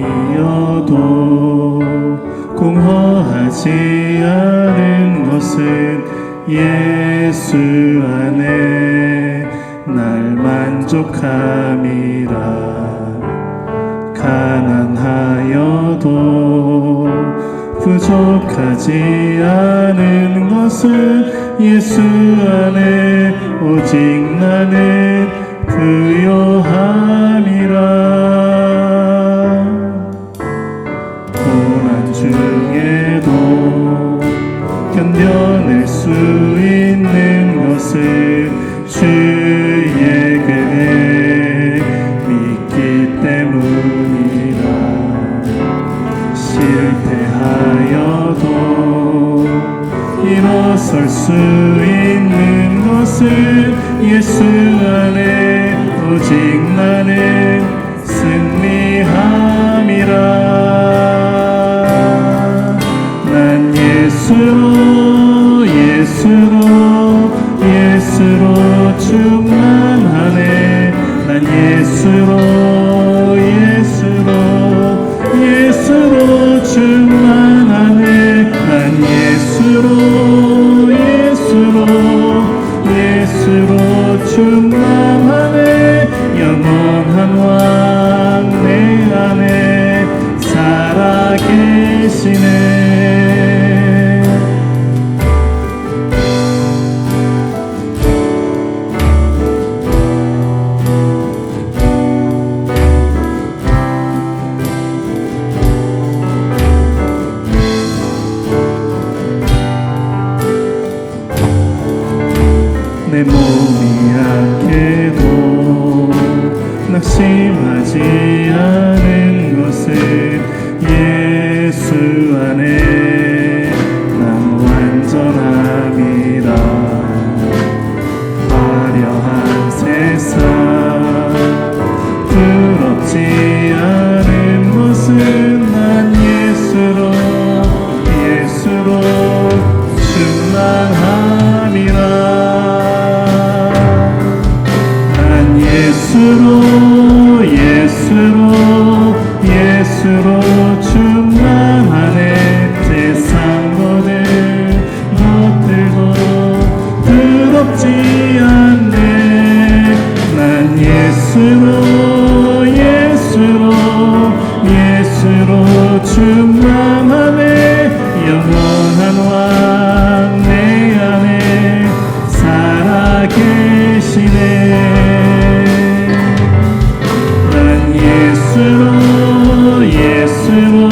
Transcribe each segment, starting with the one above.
아니어도 공허하지 않은 것은 예수 안에 날 만족함이라. 가난하여도 부족하지 않은 것은 예수 안에 오직 나는 부요함이라. 고난 중에도 견뎌낼 수 있는 것은 주의 계획 믿기 때문이라. 실패하여도 일어설 수 있는 것은 예수 안에 오직 나는 승리함이라. 난 예수로 충만하네. 난 예수로 충만하네. 난 예수로 충만하네. 영원한 왕 내 안에 살아계시네. 내 몸이 약해도 낙심하지 않은 것은 예수 안에 난 완전함이라. 화려한 세상 부럽지 않은 것은 난 예수로 충만함이라. 예수로 충만하네. 세상 모든 것들도 부럽지 않네. 난 예수로 충만하네. 영원한 왕 내 안에 살아계시네. 예수로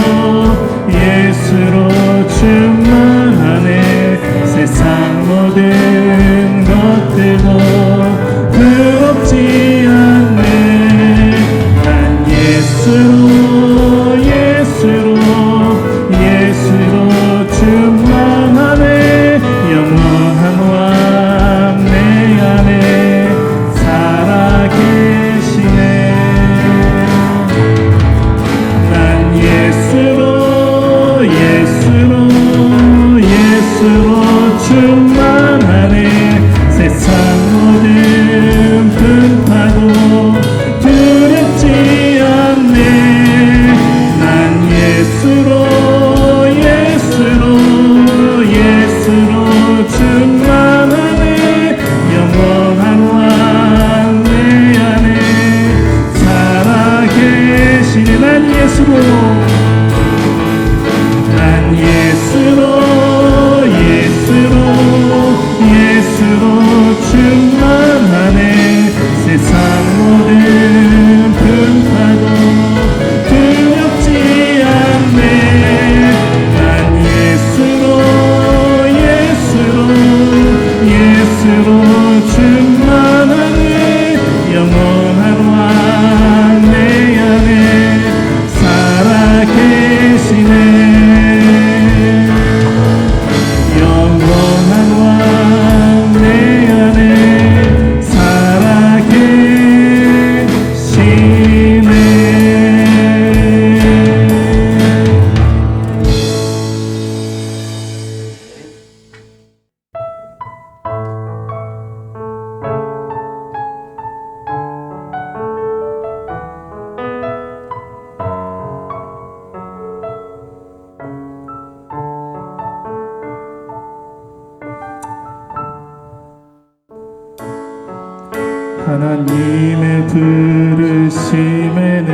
부르심에는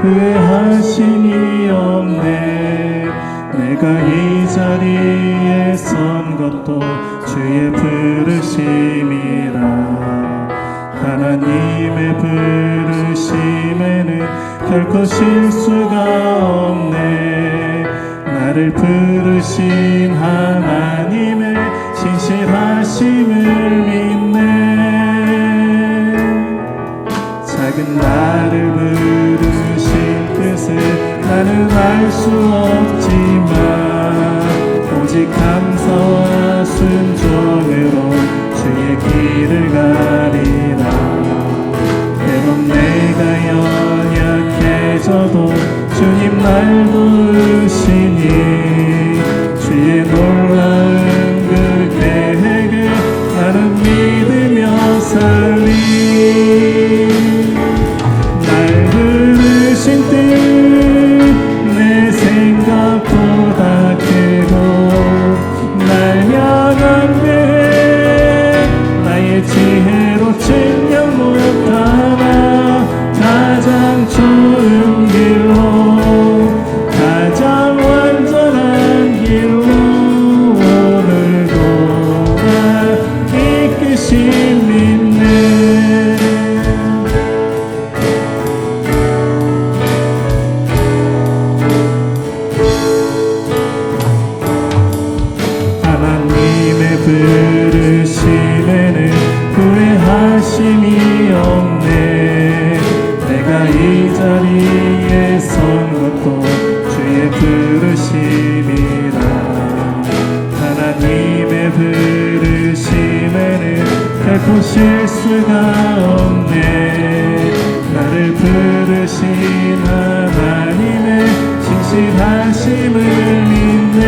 후회하심이 없네. 내가 이 자리에 선 것도 주의 부르심이라. 하나님의 부르심에는 결코 실수가 없네. 나를 부르신 하나님의 신실하심을 믿네. 작은 나를 부르신 뜻을 나는 알 수 없지만 오직 감사와 순종으로 주의 길을 가리라. 때론 내가 연약해져도 주님 날 도우시니 주의 놀라운 그 계획을 나는 믿으며 살리. 날 부르신 뜻 내 생각보다 크고 날 향한 계획 나의 지혜로 측량 못하나 가장 좋은 길로 가장 완전한 길로 오늘도 날 이끄신 믿네. 하나님의 부르심에는 후회하심이 없네. 내가 이 자리에 선 것도 주의 부르심이라. 하나님의 부르심에는 결코 실수가 없네. 나를 부르신 하나님의 신실하심을 믿네.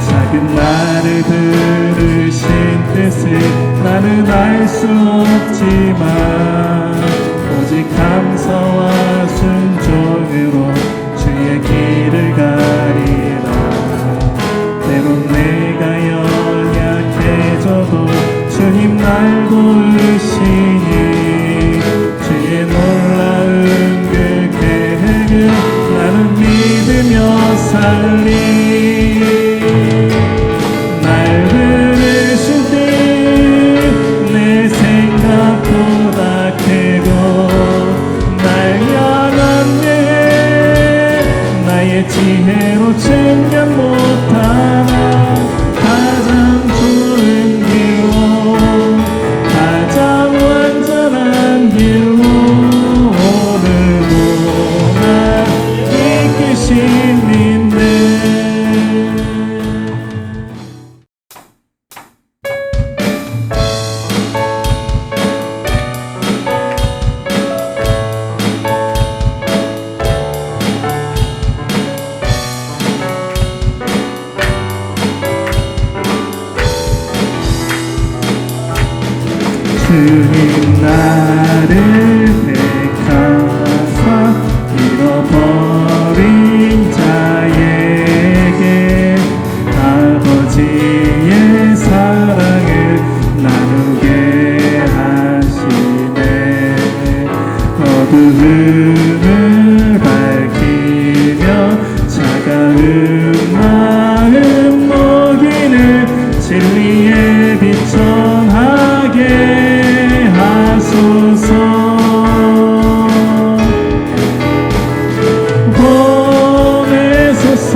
작은 나를 부르신 뜻을 나는 알 수 없지만 오직 감사와 순종으로 주의 길을 가리라. 때론 내가 연약해져도 주님 날 도우시니 주의 놀라운 그 계획을 나는 믿으며 살리. 날 부르신 뜻 내 생각보다 크고 날 향한 계획 나의 지혜로 측량 못하나 가장 좋은 길로 가장 완전한 길로 오늘도 날 이끄신 믿네. 주님 나를 택하사 잃어버린 자에게 아버지의 사랑을 나누게 하시네. 어두움을 밝히며 차가운 마음 먹이는 진리의 빛 전하게 하소서. 보내소서.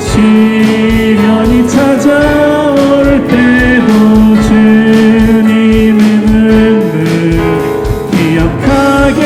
시련이 찾아올 때도 주님의 능력 기억하게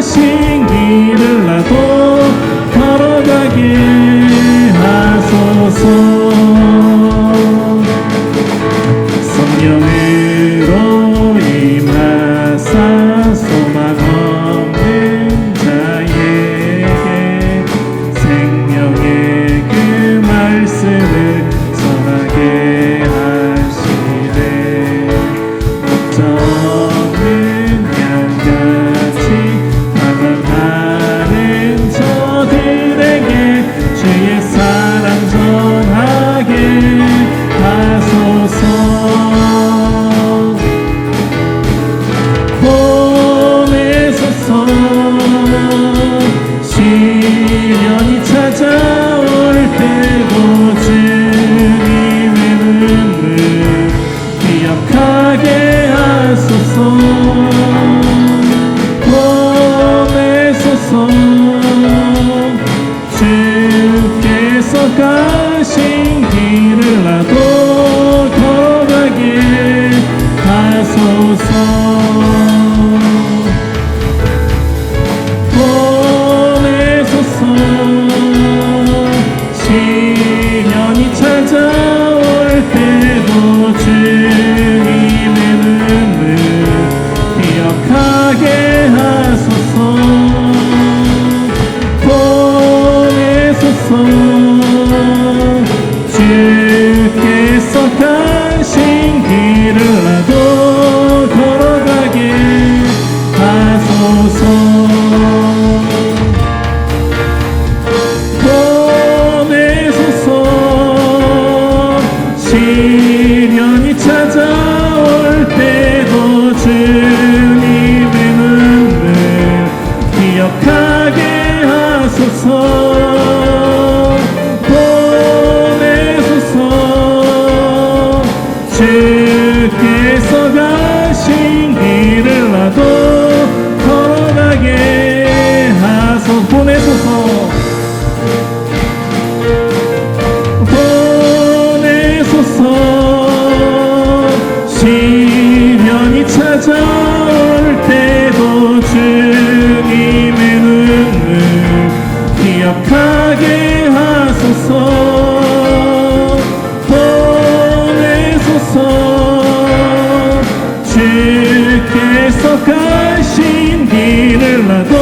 가신 길을 나도 걸어가게 하소서. 성령으로 임하사 소망 없는 자에게 생명의 그 말씀을 전하게 하시네. 목적 없는 양같이 방황하는 저들에게 주의 사랑 전하게 하소서. 보내소서. 시련이 찾아올 때도 주님의 눈을 기억하게 하소서. 보내소서. 주께서 가신 길을 나도 걸어가게 하소서. 보내소서. 시련이 찾아올 때도 주님의 눈을 기억하게 하소서. 보내소서. 주께서 가신 길을 나도 걸어가게 하소서. 보내소서. 시련이 찾아올 때도 주님의 눈을 기억하게 하소서. 보내소서. 주께서 가신 길을 나도 걸어가게 하소서. 보내소서. 보내소서. 시련이 찾아올 때도 주님의 눈을 기억하게 하소서. 보내소서. 주께서 가신 길을 나도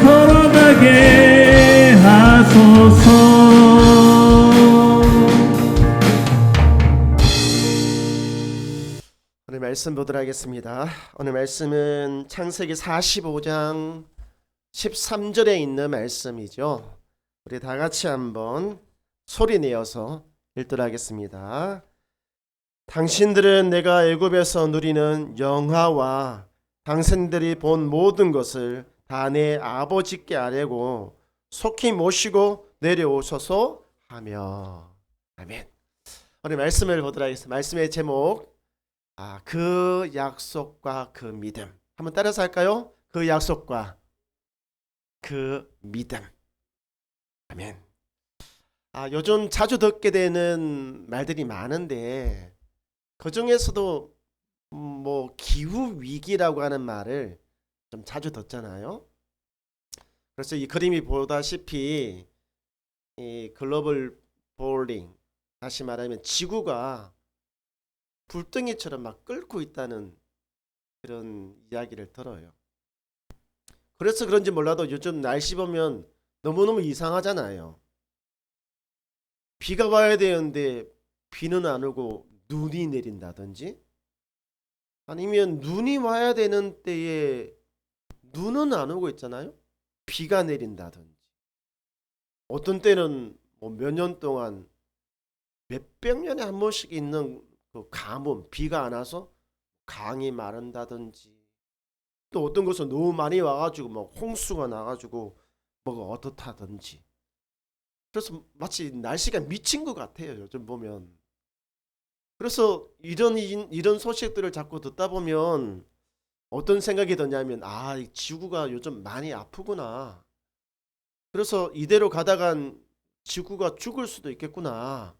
걸어가게 하소서. 오늘 말씀 보도록 하겠습니다. 오늘 말씀은 창세기 45장 13절에 있는 말씀이죠. 우리 다 같이 한번 소리 내어서 읽도록 하겠습니다. 당신들은 내가 애굽에서 누리는 영화와 당신들이 본 모든 것을 다 내 아버지께 아뢰고 속히 모시고 내려오소서 하며. 아멘. 오늘 말씀을 보도록 하겠습니다. 말씀의 제목, 그 약속과 그 믿음. 한번 따라서 할까요? 그 약속과 그 믿음. 아멘. 요즘 자주 듣게 되는 말들이 많은데 그 중에서도 기후 위기라고 하는 말을 좀 자주 듣잖아요. 그래서 이 그림이 보다시피 이 글로벌 볼링, 다시 말하면 지구가 불덩이처럼 막 끓고 있다는 그런 이야기를 들어요. 그래서 그런지 몰라도 요즘 날씨 보면 너무너무 이상하잖아요. 비가 와야 되는데 비는 안 오고 눈이 내린다든지, 아니면 눈이 와야 되는 때에 눈은 안 오고 있잖아요. 비가 내린다든지, 어떤 때는 몇 년 동안 몇백 년에 한 번씩 있는 그 가뭄, 비가 안 와서 강이 마른다든지, 또 어떤 곳은 너무 많이 와가지고 홍수가 나가지고 뭐가 어떻다든지. 그래서 마치 날씨가 미친 것 같아요, 요즘 보면. 그래서 이런 소식들을 자꾸 듣다 보면 어떤 생각이 드냐면, 이 지구가 요즘 많이 아프구나. 그래서 이대로 가다간 지구가 죽을 수도 있겠구나.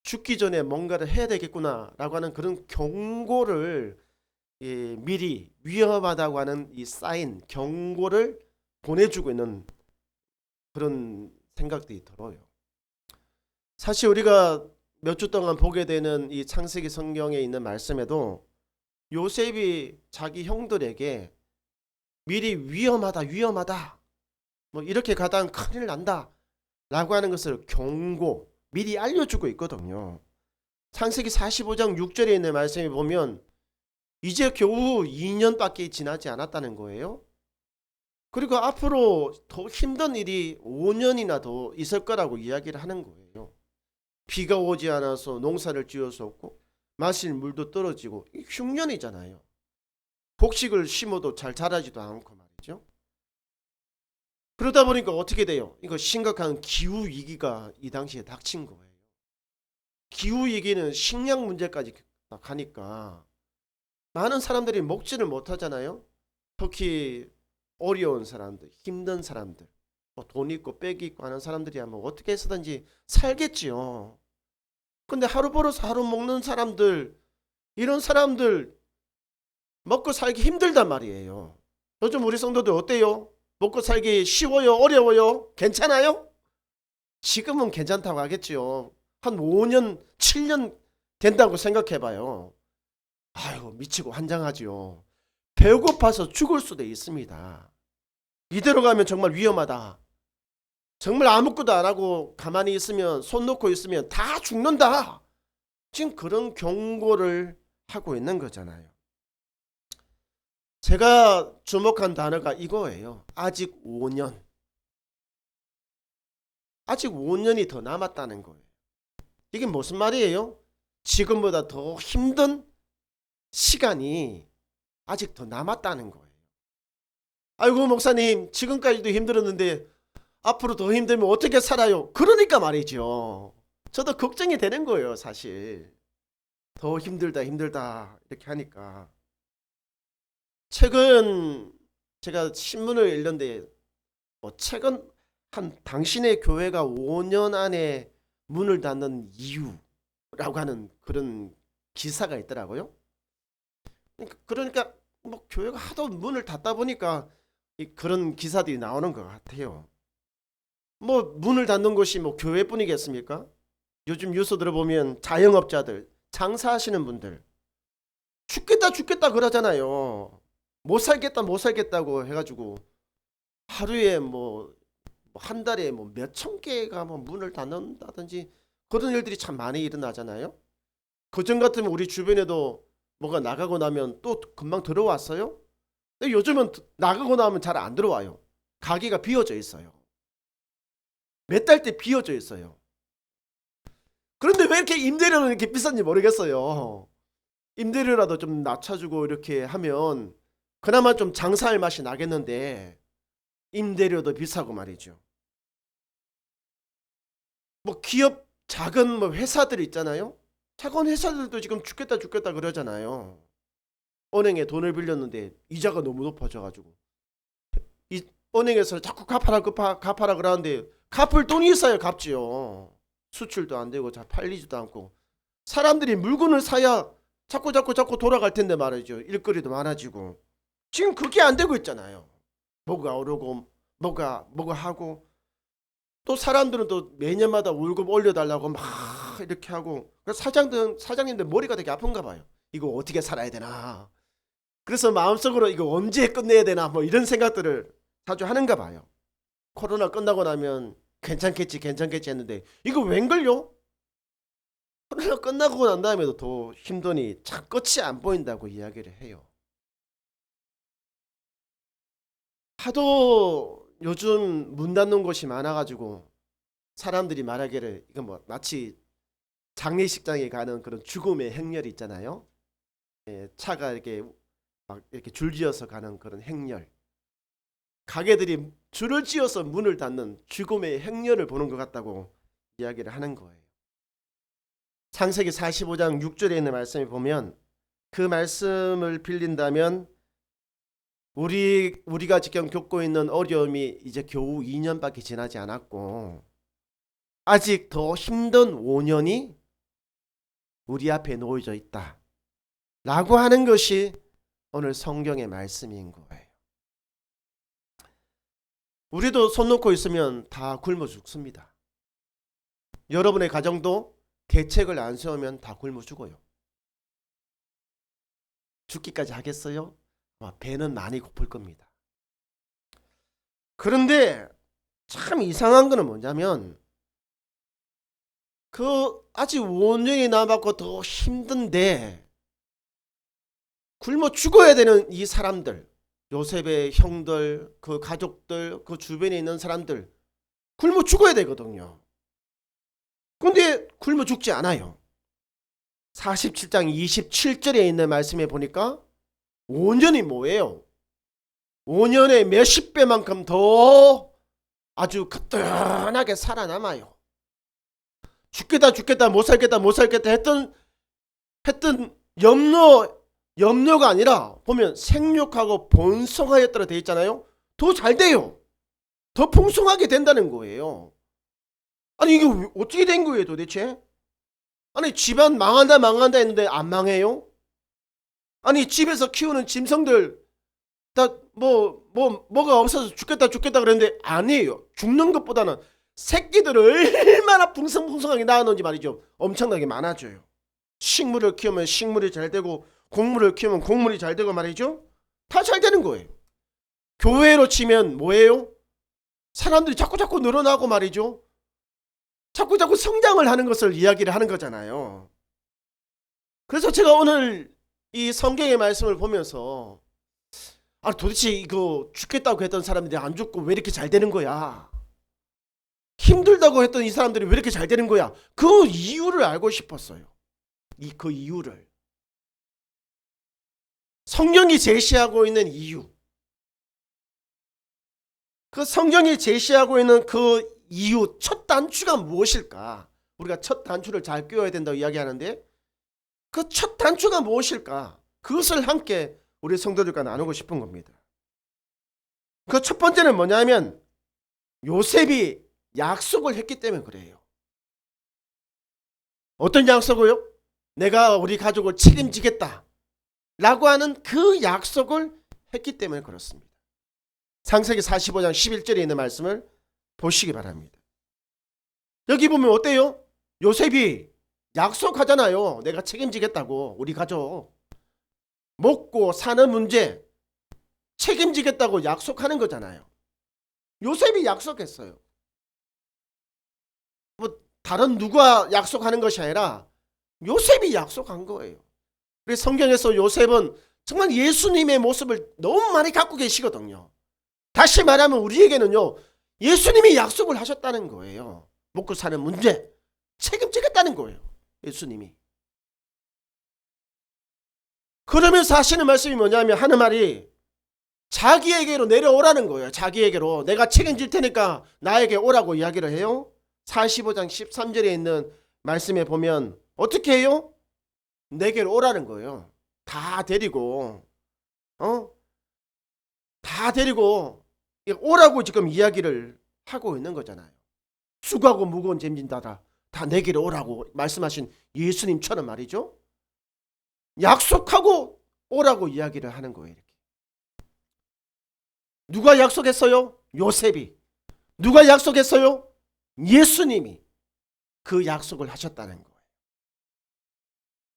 죽기 전에 뭔가를 해야 되겠구나 라고 하는 그런 경고를 미리 위험하다고 하는 이 사인, 경고를 보내주고 있는 그런 생각들이 들어요. 사실 우리가 몇 주 동안 보게 되는 이 창세기 성경에 있는 말씀에도 요셉이 자기 형들에게 미리 위험하다 뭐 이렇게 가다가 큰일 난다 라고 하는 것을 경고 미리 알려주고 있거든요. 창세기 45장 6절에 있는 말씀에 보면 이제 겨우 2년밖에 지나지 않았다는 거예요. 그리고 앞으로 더 힘든 일이 5년이나 더 있을 거라고 이야기를 하는 거예요. 비가 오지 않아서 농사를 지을 수 없고 마실 물도 떨어지고 흉년이잖아요. 곡식을 심어도 잘 자라지도 않고 말이죠. 그러다 보니까 어떻게 돼요? 이거 심각한 기후 위기가 이 당시에 닥친 거예요. 기후 위기는 식량 문제까지 가니까 많은 사람들이 먹지를 못하잖아요. 특히 어려운 사람들, 힘든 사람들, 뭐 돈 있고 빽이 있고 하는 사람들이야 뭐 어떻게 해서든지 살겠지요. 근데 하루 벌어서 하루 먹는 사람들, 이런 사람들 먹고 살기 힘들단 말이에요. 요즘 우리 성도들 어때요? 먹고 살기 쉬워요? 어려워요? 괜찮아요? 지금은 괜찮다고 하겠지요. 한 5년, 7년 된다고 생각해봐요. 아유, 미치고 환장하지요. 배고파서 죽을 수도 있습니다. 이대로 가면 정말 위험하다. 정말 아무것도 안 하고 가만히 있으면, 손 놓고 있으면 다 죽는다. 지금 그런 경고를 하고 있는 거잖아요. 제가 주목한 단어가 이거예요. 아직 5년. 아직 5년이 더 남았다는 거예요. 이게 무슨 말이에요? 지금보다 더 힘든 시간이 아직 더 남았다는 거예요. 아이고 목사님, 지금까지도 힘들었는데 앞으로 더 힘들면 어떻게 살아요? 그러니까 말이죠. 저도 걱정이 되는 거예요, 사실. 더 힘들다 이렇게 하니까. 최근 제가 신문을 읽는데 최근 한 당신의 교회가 5년 안에 문을 닫는 이유라고 하는 그런 기사가 있더라고요. 그러니까 뭐 교회가 하도 문을 닫다 보니까 그런 기사들이 나오는 것 같아요. 뭐 문을 닫는 곳이 뭐 교회뿐이겠습니까? 요즘 뉴스 들어보면 자영업자들, 장사하시는 분들 죽겠다 그러잖아요. 못 살겠다고 해가지고 하루에 뭐 한 달에 뭐 몇천 개가 뭐 문을 닫는다든지 그런 일들이 참 많이 일어나잖아요. 그전 같으면 우리 주변에도 뭐가 나가고 나면 또 금방 들어왔어요. 근데 요즘은 나가고 나면 잘 안 들어와요. 가게가 비어져 있어요. 몇 달째 비어져 있어요. 그런데 왜 이렇게 임대료는 이렇게 비싼지 모르겠어요. 임대료라도 좀 낮춰주고 이렇게 하면 그나마 좀 장사할 맛이 나겠는데 임대료도 비싸고 말이죠. 뭐 기업 작은 뭐 회사들 있잖아요. 작은 회사들도 지금 죽겠다 그러잖아요. 은행에 돈을 빌렸는데 이자가 너무 높아져가지고 이 은행에서 자꾸 갚아라 그러는데 갚을 돈이 있어야 갚지요. 수출도 안 되고 잘 팔리지도 않고 사람들이 물건을 사야 자꾸 돌아갈 텐데 말이죠. 일거리도 많아지고 지금 그게 안 되고 있잖아요. 뭐가 오르고 뭐가 하고 또 사람들은 또 매년마다 월급 올려달라고 막 이렇게 하고 사장님들 머리가 되게 아픈가 봐요. 이거 어떻게 살아야 되나. 그래서 마음속으로 이거 언제 끝내야 되나 뭐 이런 생각들을 자주 하는가 봐요. 코로나 끝나고 나면 괜찮겠지 했는데 이거 웬걸요? 코로나 끝나고 난 다음에도 더 힘드니 참 끝이 안 보인다고 이야기를 해요. 하도 요즘 문 닫는 곳이 많아가지고 사람들이 말하기를 이건 뭐 마치 장례식장에 가는 그런 죽음의 행렬이 있잖아요. 차가 이렇게 막 이렇게 줄지어서 가는 그런 행렬. 가게들이 줄을 지어서 문을 닫는 죽음의 행렬을 보는 것 같다고 이야기를 하는 거예요. 창세기 45장 6절에 있는 말씀을 보면 그 말씀을 빌린다면 우리가 지금 겪고 있는 어려움이 이제 겨우 2년밖에 지나지 않았고 아직 더 힘든 5년이 우리 앞에 놓여져 있다 라고 하는 것이 오늘 성경의 말씀인 거예요. 우리도 손 놓고 있으면 다 굶어 죽습니다. 여러분의 가정도 계책을 안 세우면 다 굶어 죽어요. 죽기까지 하겠어요? 배는 많이 고플 겁니다. 그런데 참 이상한 거는 뭐냐면 아직 5년이 남았고 더 힘든데 굶어 죽어야 되는 이 사람들, 요셉의 형들, 그 가족들, 그 주변에 있는 사람들 굶어 죽어야 되거든요. 근데 굶어 죽지 않아요. 47장 27절에 있는 말씀에 보니까 5년이 뭐예요? 5년에 몇십 배만큼 더 아주 거뜬하게 살아남아요. 죽겠다 못 살겠다 했던 염려가 아니라 보면 생육하고 번성하였더라 되어 있잖아요. 더 잘 돼요. 더 풍성하게 된다는 거예요. 아니 이게 어떻게 된 거예요 도대체? 아니 집안 망한다 했는데 안 망해요? 아니 집에서 키우는 짐승들 다 뭐가 없어서 죽겠다 그랬는데 아니에요. 죽는 것보다는 새끼들을 얼마나 풍성하게 낳았는지 말이죠. 엄청나게 많아져요. 식물을 키우면 식물이 잘 되고 곡물을 키우면 곡물이 잘 되고 말이죠. 다 잘 되는 거예요. 교회로 치면 뭐예요? 사람들이 자꾸 늘어나고 말이죠. 자꾸 성장을 하는 것을 이야기를 하는 거잖아요. 그래서 제가 오늘 이 성경의 말씀을 보면서 도대체 이거 죽겠다고 했던 사람들이 안 죽고 왜 이렇게 잘 되는 거야? 힘들다고 했던 이 사람들이 왜 이렇게 잘 되는 거야? 그 이유를 알고 싶었어요. 그 이유를. 성경이 제시하고 있는 이유. 그 성경이 제시하고 있는 그 이유, 첫 단추가 무엇일까? 우리가 첫 단추를 잘 꿰어야 된다고 이야기하는데 그 첫 단추가 무엇일까? 그것을 함께 우리 성도들과 나누고 싶은 겁니다. 그 첫 번째는 뭐냐면 요셉이 약속을 했기 때문에 그래요. 어떤 약속을요? 내가 우리 가족을 책임지겠다 라고 하는 그 약속을 했기 때문에 그렇습니다. 창세기 45장 11절에 있는 말씀을 보시기 바랍니다. 여기 보면 어때요? 요셉이 약속하잖아요. 내가 책임지겠다고. 우리 가족 먹고 사는 문제 책임지겠다고 약속하는 거잖아요. 요셉이 약속했어요. 다른 누가 약속하는 것이 아니라 요셉이 약속한 거예요. 그래서 성경에서 요셉은 정말 예수님의 모습을 너무 많이 갖고 계시거든요. 다시 말하면 우리에게는요, 예수님이 약속을 하셨다는 거예요. 먹고 사는 문제 책임지겠다는 거예요. 예수님이. 그러면서 하시는 말씀이 뭐냐면 하는 말이 자기에게로 내려오라는 거예요. 자기에게로 내가 책임질 테니까 나에게 오라고 이야기를 해요. 45장 13절에 있는 말씀에 보면 어떻게 해요? 내게로 오라는 거예요. 다 데리고 오라고 지금 이야기를 하고 있는 거잖아요. 수고하고 무거운 짐진 다 내게로 오라고 말씀하신 예수님처럼 말이죠. 약속하고 오라고 이야기를 하는 거예요. 이렇게. 누가 약속했어요? 요셉이. 누가 약속했어요? 예수님이 그 약속을 하셨다는 거예요.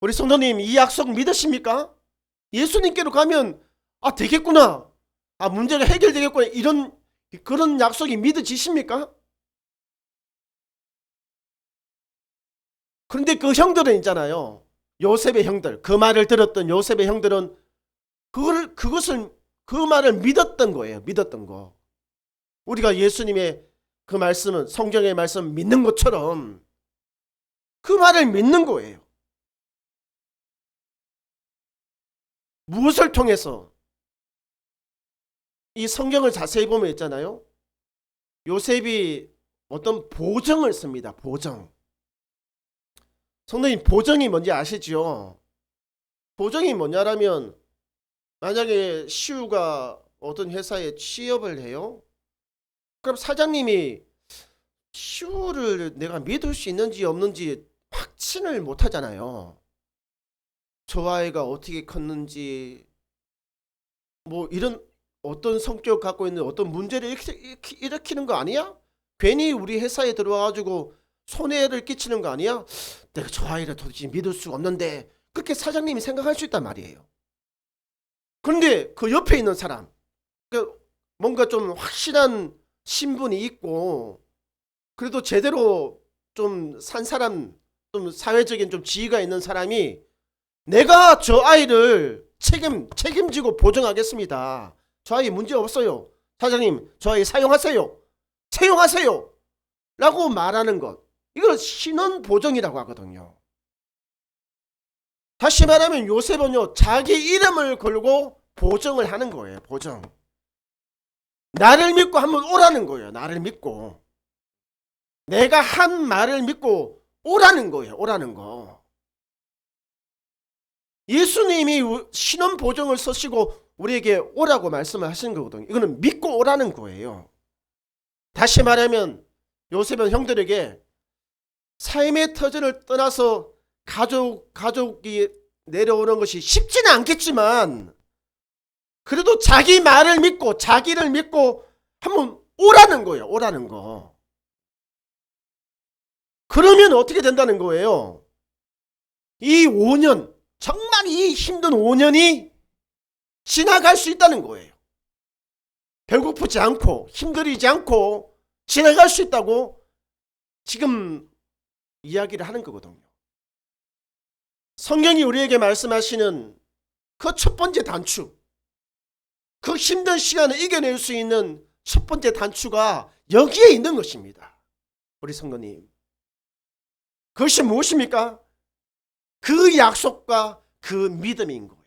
우리 성도님 이 약속 믿으십니까? 예수님께로 가면 되겠구나. 문제가 해결되겠구나. 그런 약속이 믿어지십니까? 그런데 그 형들은 있잖아요. 요셉의 형들, 그 말을 들었던 요셉의 형들은 그 말을 믿었던 거예요. 믿었던 거. 우리가 예수님의 그 말씀은 성경의 말씀 믿는 것처럼 그 말을 믿는 거예요. 무엇을 통해서? 이 성경을 자세히 보면 있잖아요. 요셉이 어떤 보정을 씁니다. 보정. 성도님 보정이 뭔지 아시죠? 보정이 뭐냐라면 만약에 시우가 어떤 회사에 취업을 해요. 그럼 사장님이 시우를 내가 믿을 수 있는지 없는지 확신을 못 하잖아요. 저 아이가 어떻게 컸는지 뭐 이런 어떤 성격 갖고 있는 어떤 문제를 일으키는 거 아니야? 괜히 우리 회사에 들어와가지고 손해를 끼치는 거 아니야? 내가 저 아이를 도대체 믿을 수가 없는데 그렇게 사장님이 생각할 수 있단 말이에요. 그런데 그 옆에 있는 사람, 뭔가 좀 확실한 신분이 있고 그래도 제대로 좀 산 사람, 좀 사회적인 좀 지위가 있는 사람이 내가 저 아이를 책임지고 보증하겠습니다. 저 아이 문제 없어요. 사장님, 저 아이 사용하세요. 채용하세요. 라고 말하는 것. 이걸 신원 보증이라고 하거든요. 다시 말하면 요셉은요, 자기 이름을 걸고 보증을 하는 거예요. 보증. 나를 믿고 한번 오라는 거예요. 나를 믿고. 내가 한 말을 믿고 오라는 거예요. 오라는 거. 예수님이 신원 보증을 쓰시고 우리에게 오라고 말씀을 하신 거거든요. 이거는 믿고 오라는 거예요. 다시 말하면 요셉은 형들에게 삶의 터전을 떠나서 가족이 내려오는 것이 쉽지는 않겠지만 그래도 자기 말을 믿고 자기를 믿고 한번 오라는 거예요. 오라는 거. 그러면 어떻게 된다는 거예요? 이 5년, 정말 이 힘든 5년이 지나갈 수 있다는 거예요. 배고프지 않고 힘들이지 않고 지나갈 수 있다고 지금 이야기를 하는 거거든요. 성경이 우리에게 말씀하시는 그 첫 번째 단추, 그 힘든 시간을 이겨낼 수 있는 첫 번째 단추가 여기에 있는 것입니다. 우리 성도님, 그것이 무엇입니까? 그 약속과 그 믿음인 거예요.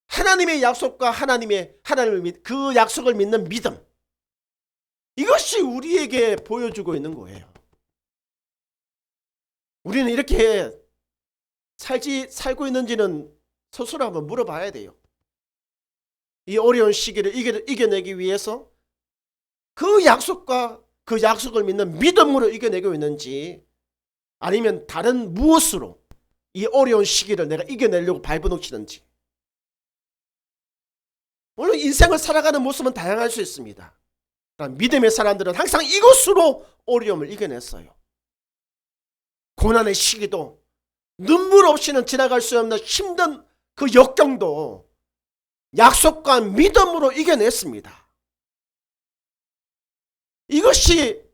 하나님의 약속과 하나님의 그 약속을 믿는 믿음, 이것이 우리에게 보여주고 있는 거예요. 우리는 이렇게 살고 있는지는 스스로 한번 물어봐야 돼요. 이 어려운 시기를 이겨내기 위해서 그 약속과 그 약속을 믿는 믿음으로 이겨내고 있는지, 아니면 다른 무엇으로 이 어려운 시기를 내가 이겨내려고 발버둥치는지. 물론 인생을 살아가는 모습은 다양할 수 있습니다. 믿음의 사람들은 항상 이것으로 어려움을 이겨냈어요. 고난의 시기도, 눈물 없이는 지나갈 수 없는 힘든 그 역경도 약속과 믿음으로 이겨냈습니다. 이것이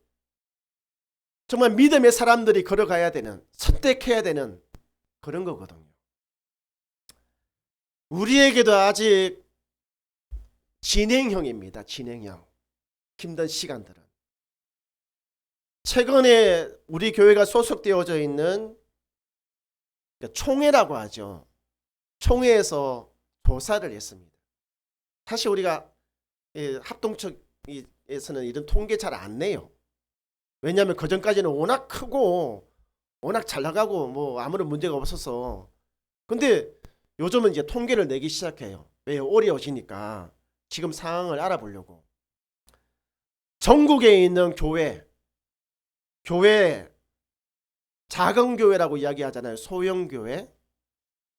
정말 믿음의 사람들이 걸어가야 되는, 선택해야 되는 그런 거거든요. 우리에게도 아직 진행형입니다. 진행형. 힘든 시간들은. 최근에 우리 교회가 소속되어져 있는 총회라고 하죠. 총회에서 조사를 했습니다. 사실 우리가 합동측에서는 이런 통계 잘 안 내요. 왜냐하면 그전까지는 워낙 크고 워낙 잘 나가고 뭐 아무런 문제가 없어서. 근데 요즘은 이제 통계를 내기 시작해요. 왜? 어려워지니까. 지금 상황을 알아보려고. 전국에 있는 교회, 작은 교회라고 이야기하잖아요. 소형 교회.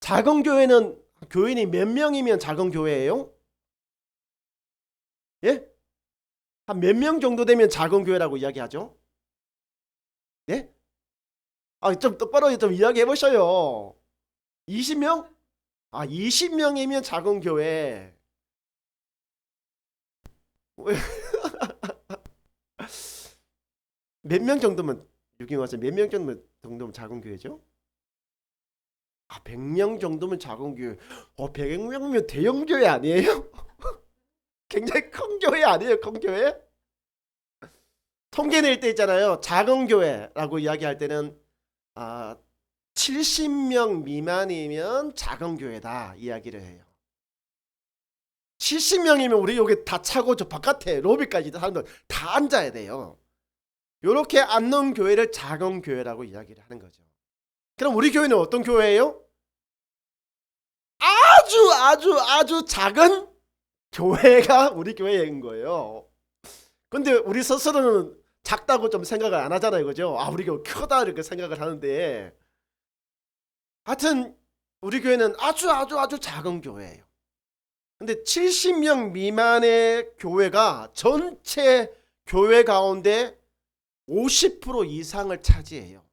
작은 교회는 교인이 몇 명이면 작은 교회예요? 예? 한 몇 명 정도 되면 작은 교회라고 이야기하죠? 예? 좀 똑바로 좀 이야기해 보셔요. 20명? 20명이면 작은 교회. 몇 명 정도면, 유경화서 몇 명 정도면 작은 교회죠? 100명 정도면 작은 교회. 100명이면 대형 교회 아니에요? 굉장히 큰 교회 아니에요? 큰 교회? 통계 낼 때 있잖아요. 작은 교회라고 이야기할 때는 70명 미만이면 작은 교회다 이야기를 해요. 70명이면 우리 여기 다 차고 저 바깥에 로비까지 사람들 다 앉아야 돼요. 이렇게 앉는 교회를 작은 교회라고 이야기를 하는 거죠. 그럼 우리 교회는 어떤 교회예요? 아주 작은 교회가 우리 교회인 거예요. 근데 우리 스스로는 작다고 좀 생각을 안 하잖아요. 그죠? 우리 교회 크다 이렇게 생각을 하는데, 하여튼 우리 교회는 아주 작은 교회예요. 근데 70명 미만의 교회가 전체 교회 가운데 50% 이상을 차지해요.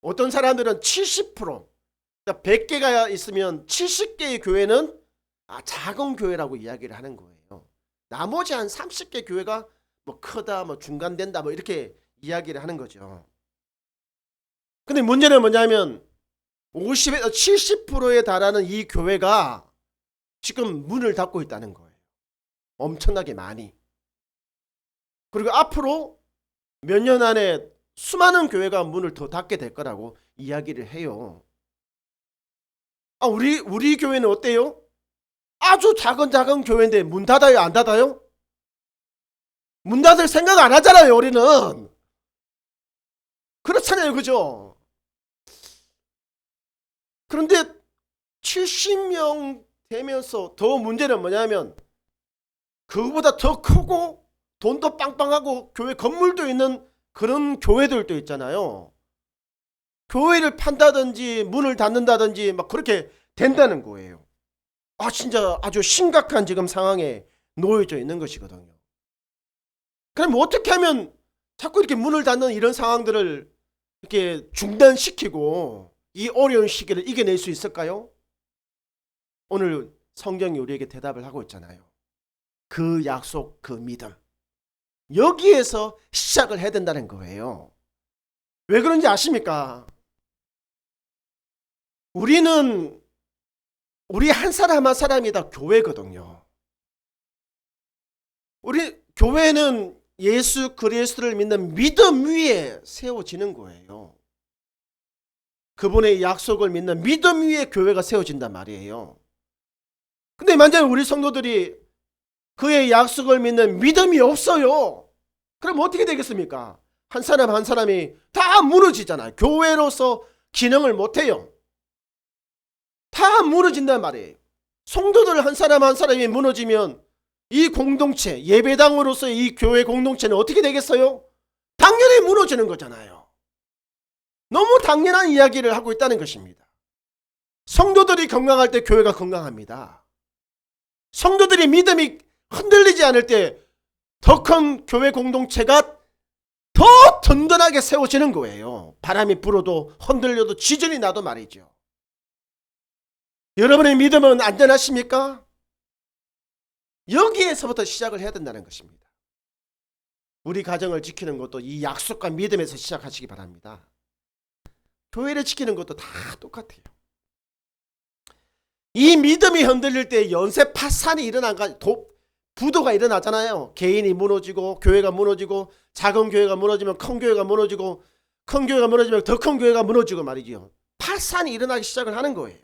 어떤 사람들은 70%, 그러니까 100개가 있으면 70개의 교회는 작은 교회라고 이야기를 하는 거예요. 나머지 한 30개 교회가 뭐 크다, 뭐 중간된다, 뭐 이렇게 이야기를 하는 거죠. 근데 문제는 뭐냐면 50에서 70%에 달하는 이 교회가 지금 문을 닫고 있다는 거예요. 엄청나게 많이. 그리고 앞으로 몇 년 안에 수많은 교회가 문을 더 닫게 될 거라고 이야기를 해요. 우리 교회는 어때요? 아주 작은 교회인데 문 닫아요, 안 닫아요? 문 닫을 생각 안 하잖아요, 우리는. 그렇잖아요, 그죠? 그런데 70명 되면서 더 문제는 뭐냐면 그거보다 더 크고 돈도 빵빵하고 교회 건물도 있는 그런 교회들도 있잖아요. 교회를 판다든지 문을 닫는다든지 막 그렇게 된다는 거예요. 진짜 아주 심각한 지금 상황에 놓여져 있는 것이거든요. 그럼 어떻게 하면 자꾸 이렇게 문을 닫는 이런 상황들을 이렇게 중단시키고 이 어려운 시기를 이겨낼 수 있을까요? 오늘 성경이 우리에게 대답을 하고 있잖아요. 그 약속, 그 믿음. 여기에서 시작을 해야 된다는 거예요. 왜 그런지 아십니까? 우리 한 사람 한 사람이 다 교회거든요. 우리 교회는 예수 그리스도를 믿는 믿음 위에 세워지는 거예요. 그분의 약속을 믿는 믿음 위에 교회가 세워진단 말이에요. 근데 만약에 우리 성도들이 그의 약속을 믿는 믿음이 없어요. 그럼 어떻게 되겠습니까? 한 사람 한 사람이 다 무너지잖아요. 교회로서 기능을 못해요. 다 무너진단 말이에요. 성도들 한 사람 한 사람이 무너지면 이 공동체, 예배당으로서 이 교회 공동체는 어떻게 되겠어요? 당연히 무너지는 거잖아요. 너무 당연한 이야기를 하고 있다는 것입니다. 성도들이 건강할 때 교회가 건강합니다. 성도들이 믿음이 흔들리지 않을 때 더 큰 교회 공동체가 더 든든하게 세워지는 거예요. 바람이 불어도 흔들려도 지진이 나도 말이죠. 여러분의 믿음은 안전하십니까? 여기에서부터 시작을 해야 된다는 것입니다. 우리 가정을 지키는 것도 이 약속과 믿음에서 시작하시기 바랍니다. 교회를 지키는 것도 다 똑같아요. 이 믿음이 흔들릴 때 연쇄 파산이 부도가 일어나잖아요. 개인이 무너지고 교회가 무너지고 작은 교회가 무너지면 큰 교회가 무너지고 큰 교회가 무너지면 더 큰 교회가 무너지고 말이죠. 파산이 일어나기 시작을 하는 거예요.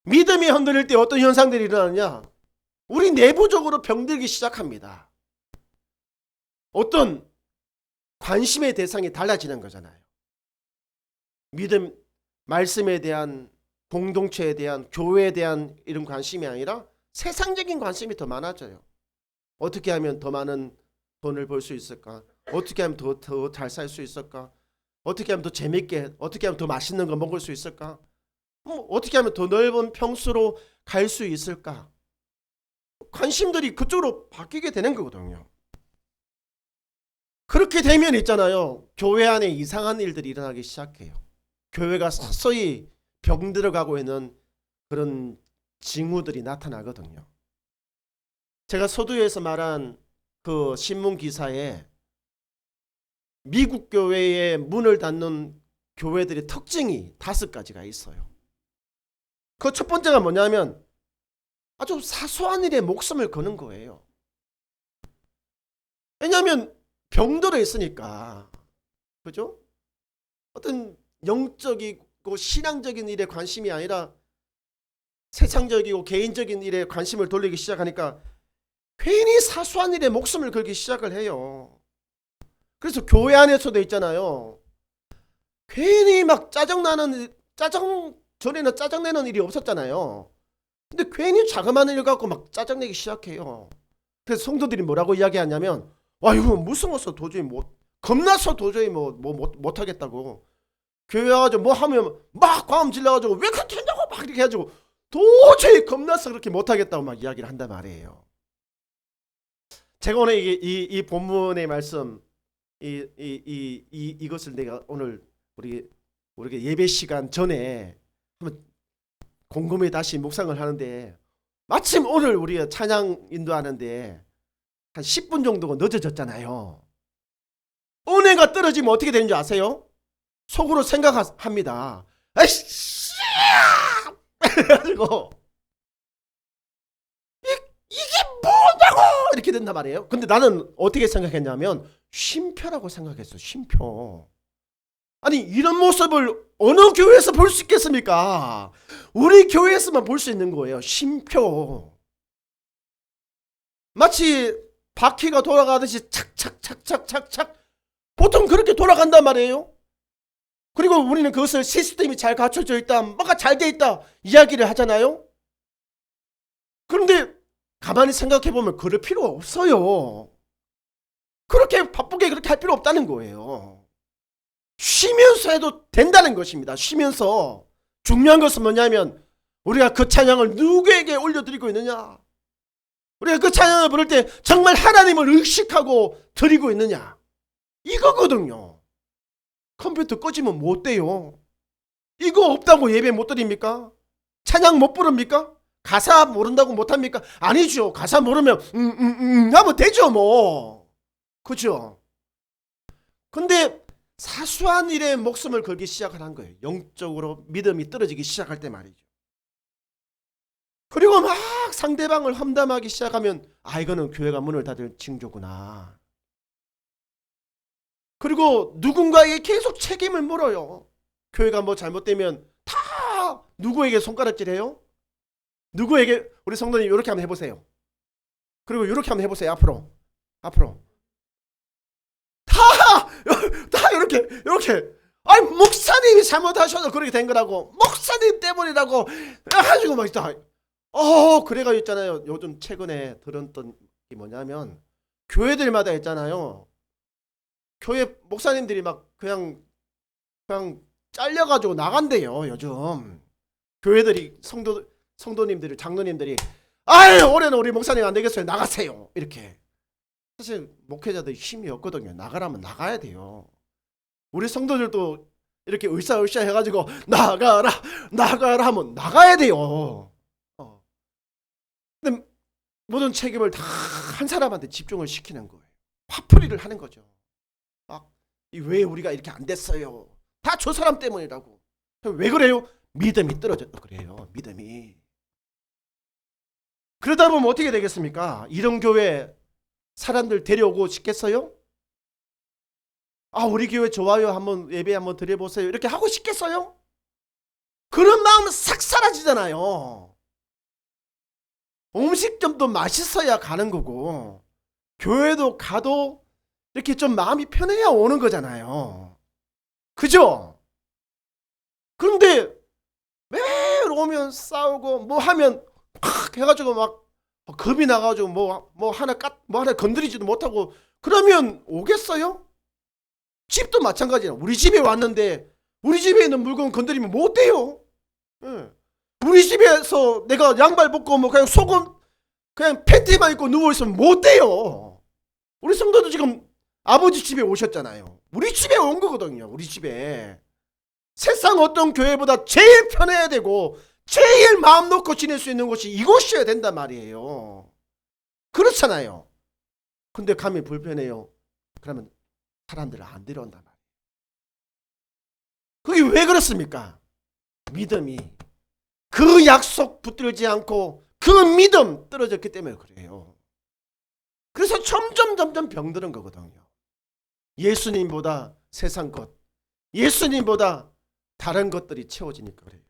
믿음이 흔들릴 때 어떤 현상들이 일어나느냐? 우리 내부적으로 병들기 시작합니다. 어떤 관심의 대상이 달라지는 거잖아요. 믿음, 말씀에 대한, 공동체에 대한, 교회에 대한 이런 관심이 아니라 세상적인 관심이 더 많아져요. 어떻게 하면 더 많은 돈을 벌 수 있을까? 어떻게 하면 더 잘 살 수 있을까? 어떻게 하면 더 재밌게, 어떻게 하면 더 맛있는 거 먹을 수 있을까? 어떻게 하면 더 넓은 평수로 갈 수 있을까? 관심들이 그쪽으로 바뀌게 되는 거거든요. 그렇게 되면 있잖아요. 교회 안에 이상한 일들이 일어나기 시작해요. 교회가 서서히 병들어가고 있는 그런 징후들이 나타나거든요. 제가 서두에서 말한 그 신문 기사에 미국 교회의 문을 닫는 교회들의 특징이 5가지가 있어요. 그 첫 번째가 뭐냐면 아주 사소한 일에 목숨을 거는 거예요. 왜냐하면 병들어 있으니까. 그죠? 어떤 영적이고 신앙적인 일에 관심이 아니라 세상적이고 개인적인 일에 관심을 돌리기 시작하니까 괜히 사소한 일에 목숨을 걸기 시작을 해요. 그래서 교회 안에서도 있잖아요. 괜히 막 전에는 짜증내는 일이 없었잖아요. 근데 괜히 자그마한 일 갖고 막 짜증내기 시작해요. 그래서 성도들이 뭐라고 이야기하냐면 이거 무서워서 도저히 겁나서 도저히 못하겠다고. 교회 와가지고 뭐 하면 막 과음 질러가지고 왜 그렇게 한다고 막 이렇게 해가지고 도저히 겁나서 그렇게 못하겠다고 막 이야기를 한단 말이에요. 제가 오늘 이 본문의 말씀 이것을 내가 오늘 우리가 예배 시간 전에 한번 곰곰이 다시 묵상을 하는데 마침 오늘 우리가 찬양 인도하는데 한 10분 정도가 늦어졌잖아요. 은혜가 떨어지면 어떻게 되는 줄 아세요? 속으로 생각합니다. 아이씨! 그래가지고 이게 뭐냐고 이렇게 된단 말이에요. 근데 나는 어떻게 생각했냐면 쉼표라고 생각했어. 쉼표. 아니 이런 모습을 어느 교회에서 볼 수 있겠습니까? 우리 교회에서만 볼 수 있는 거예요. 쉼표. 마치 바퀴가 돌아가듯이 착착착착착착 보통 그렇게 돌아간단 말이에요. 그리고 우리는 그것을 시스템이 잘 갖춰져 있다, 뭐가 잘 돼 있다 이야기를 하잖아요. 그런데 가만히 생각해 보면 그럴 필요 없어요. 그렇게 바쁘게 그렇게 할 필요 없다는 거예요. 쉬면서 해도 된다는 것입니다. 쉬면서. 중요한 것은 뭐냐면 우리가 그 찬양을 누구에게 올려드리고 있느냐, 우리가 그 찬양을 부를 때 정말 하나님을 의식하고 드리고 있느냐, 이거거든요. 컴퓨터 꺼지면 못 돼요. 이거 없다고 예배 못 드립니까? 찬양 못 부릅니까? 가사 모른다고 못합니까? 아니죠. 가사 모르면 하면 되죠 뭐. 그죠? 근데 사소한 일에 목숨을 걸기 시작을 한 거예요. 영적으로 믿음이 떨어지기 시작할 때 말이죠. 그리고 막 상대방을 험담하기 시작하면 이거는 교회가 문을 닫을 징조구나. 그리고 누군가에게 계속 책임을 물어요. 교회가 뭐 잘못되면 다 누구에게 손가락질해요? 누구에게? 우리 성도님 이렇게 한번 해보세요. 그리고 이렇게 한번 해보세요. 앞으로 다 이렇게 아니 목사님이 잘못하셔서 그렇게 된 거라고, 목사님 때문이라고 해가지고 막 있다. 그래가 있잖아요. 요즘 최근에 들었던 게 뭐냐면 교회들마다 있잖아요. 교회 목사님들이 막 그냥 잘려가지고 나간대요. 요즘 교회들이 성도님들이 장로님들이 올해는 우리 목사님 안 되겠어요. 나가세요. 이렇게. 사실 목회자들이 힘이 없거든요. 나가라면 나가야 돼요. 우리 성도들도 이렇게 으쌰으쌰 해가지고 나가라 하면 나가야 돼요. 근데 모든 책임을 다 한 사람한테 집중을 시키는 거예요. 화풀이를 하는 거죠. 왜 우리가 이렇게 안 됐어요? 다 저 사람 때문이라고. 왜 그래요? 믿음이 떨어졌다 그래요. 믿음이. 그러다 보면 어떻게 되겠습니까? 이런 교회 사람들 데려오고 싶겠어요? 우리 교회 좋아요. 한번 예배 한번 드려보세요. 이렇게 하고 싶겠어요? 그런 마음은 싹 사라지잖아요. 음식점도 맛있어야 가는 거고, 교회도 가도 이렇게 좀 마음이 편해야 오는 거잖아요. 그죠? 그런데 매일 오면 싸우고 뭐 하면 팍 해가지고 막 겁이 나가지고 뭐 하나 건드리지도 못하고 그러면 오겠어요? 집도 마찬가지야. 우리 집에 왔는데 우리 집에 있는 물건 건드리면 못 돼요. 우리 집에서 내가 양발 벗고 뭐 그냥 속은 그냥 팬티만 입고 누워 있으면 못 돼요. 우리 성도도 지금 아버지 집에 오셨잖아요. 우리 집에 온 거거든요. 우리 집에. 세상 어떤 교회보다 제일 편해야 되고 제일 마음 놓고 지낼 수 있는 곳이 이곳이어야 된단 말이에요. 그렇잖아요. 근데 가면 불편해요. 그러면 사람들을 안 데려온단 말이에요. 그게 왜 그렇습니까? 믿음이 그 약속 붙들지 않고 그 믿음 떨어졌기 때문에 그래요. 그래서 점점 병드는 거거든요. 예수님보다 세상 것, 예수님보다 다른 것들이 채워지니까 그래요.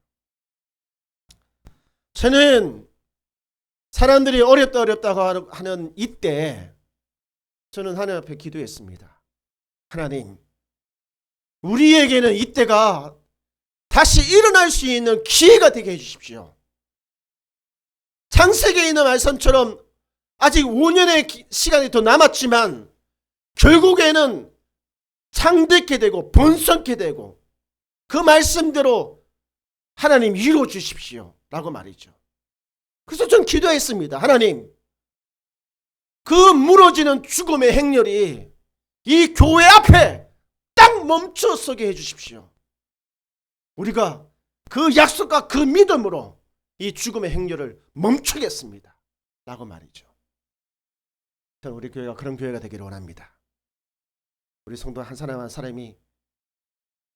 저는 사람들이 어렵다고 하는 이때 저는 하나님 앞에 기도했습니다. 하나님, 우리에게는 이때가 다시 일어날 수 있는 기회가 되게 해주십시오. 창세기에 있는 말씀처럼 아직 5년의 시간이 더 남았지만 결국에는 창대케 되고 번성케 되고 그 말씀대로 하나님 이루어 주십시오. 라고 말이죠. 그래서 전 기도했습니다. 하나님, 그 무너지는 죽음의 행렬이 이 교회 앞에 딱 멈춰서게 해주십시오. 우리가 그 약속과 그 믿음으로 이 죽음의 행렬을 멈추겠습니다. 라고 말이죠. 저는 우리 교회가 그런 교회가 되기를 원합니다. 우리 성도 한 사람 한 사람이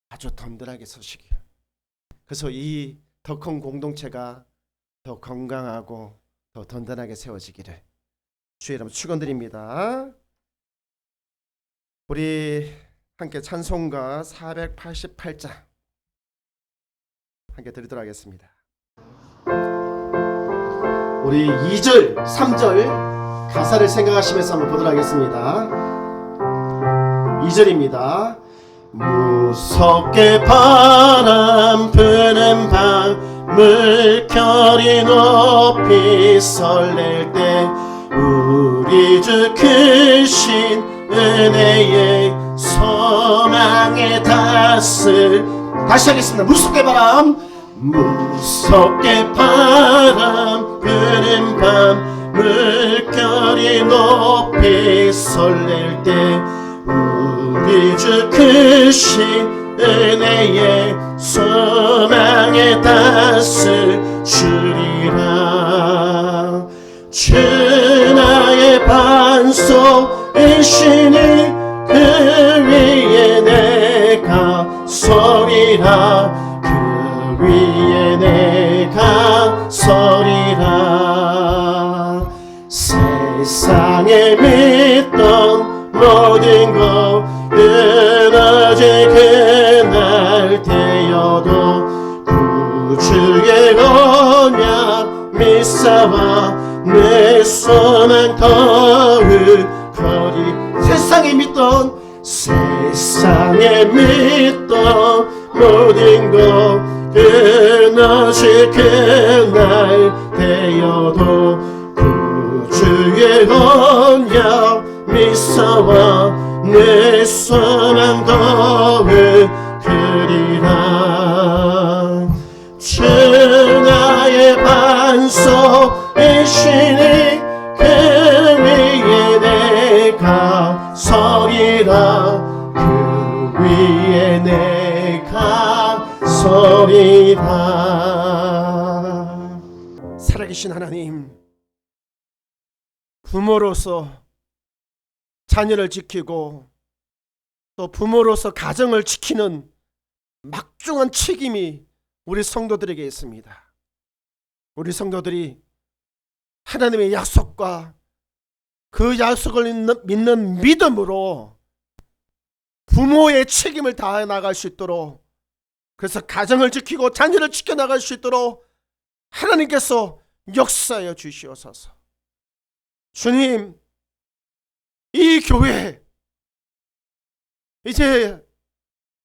아주 든든하게 서시길. 그래서 이 더 큰 공동체가 더 건강하고 더 든든하게 세워지기를 주의 이름으로 축원드립니다. 우리 함께 찬송가 488장 함께 드리도록 하겠습니다. 우리 2절, 3절 가사를 생각하시면서 한번 보도록 하겠습니다. 2절입니다. 무섭게 바람 부는 밤 물결이 높이 설렐 때 우리 주 크신 은혜의 소망에 닿았을. 다시 하겠습니다. 무섭게 바람, 무섭게 바람 부는 밤 물결이 높이 설렐 때 우리 주 크신 은혜의 소망에 닿았을 주리라. 주 나의 반석이시니 그 위에 내가 서리라. 그 위에 내가 서리라. 세상에 믿던 모든 것 끊어질 그날 되어도 구주의 언약 믿사와 내 소망 거룩하리. 세상에 믿던 모든 것 끊어질 그날 되어도 구주의 언약 믿사와 내 소망 거룩하리라. 주 나의 반석이시니 그 위에 내가 서리라. 그 위에 내가 서리라. 살아계신 하나님, 부모로서 자녀를 지키고 또 부모로서 가정을 지키는 막중한 책임이 우리 성도들에게 있습니다. 우리 성도들이 하나님의 약속과 그 약속을 믿는 믿음으로 부모의 책임을 다해 나갈 수 있도록, 그래서 가정을 지키고 자녀를 지켜나갈 수 있도록 하나님께서 역사하여 주시옵소서. 주님, 이 교회 이제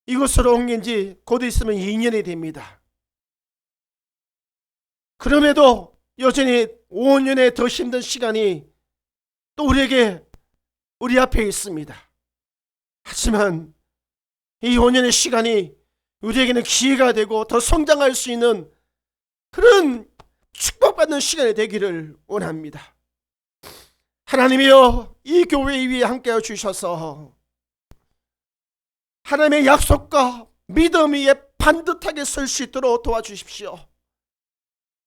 이곳으로 옮긴 지 곧 있으면 2년이 됩니다. 그럼에도 여전히 5년의 더 힘든 시간이 또 우리 앞에 있습니다. 하지만 이 5년의 시간이 우리에게는 기회가 되고 더 성장할 수 있는 그런 축복받는 시간이 되기를 원합니다. 하나님이여, 이 교회 위에 함께하여 주셔서 하나님의 약속과 믿음 위에 반듯하게 설 수 있도록 도와주십시오.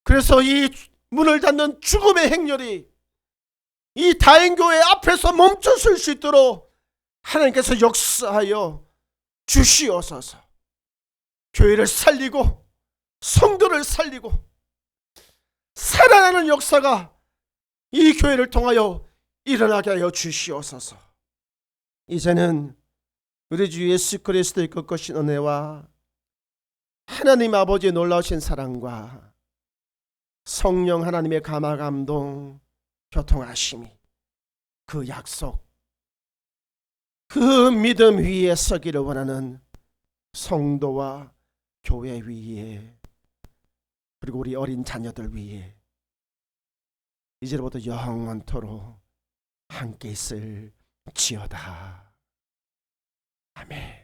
그래서 이 문을 닫는 죽음의 행렬이 이 다행교회 앞에서 멈춰설 수 있도록 하나님께서 역사하여 주시옵소서. 교회를 살리고 성도를 살리고 살아나는 역사가 이 교회를 통하여 일어나게 하여 주시옵소서. 이제는 우리 주 예수 그리스도의 거룩하신 은혜와 하나님 아버지의 놀라우신 사랑과 성령 하나님의 감화 감동 교통하심이, 그 약속, 그 믿음 위에 서기를 원하는 성도와 교회 위에, 그리고 우리 어린 자녀들 위에 이제부터 영원토록 함께 있을지어다. 아멘.